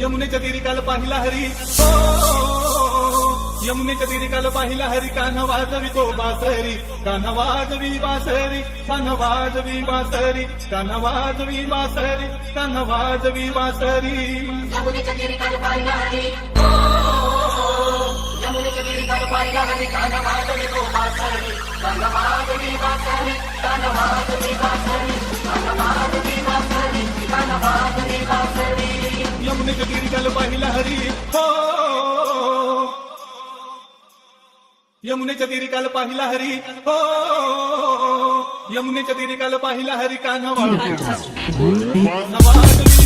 यमुनेच्या तीरी काल पाहिला हरी हो, यमुनेच्या तीरी काल पाहिला हरी, कान्हा वाजवी तो बासरी, कान्हा वाजवी बासरी, कान्हा वाजवी बासरी, कान्हा वाजवी बासरी, कान्हा वाजवी बासरी. यमुनेच्या तीरी काल पाहिला हरी हो, यमुनेच्या तीरी काल पाहिला हरी, कान्हा वाजवी तो बासरी, कान्हा वाजवी बासरी, कान्हा वाजवी बासरी, कान्हा वाजवी बासरी, कान्हा वाजवी बासरी. यमुनेच्या तीरी काल पाहिला हरी हो, यमुनेच्या तीरी काल पाहिला हरी हो, यमुनेच्या तीरी काल पाहिला हरी, कान्हा वाजवी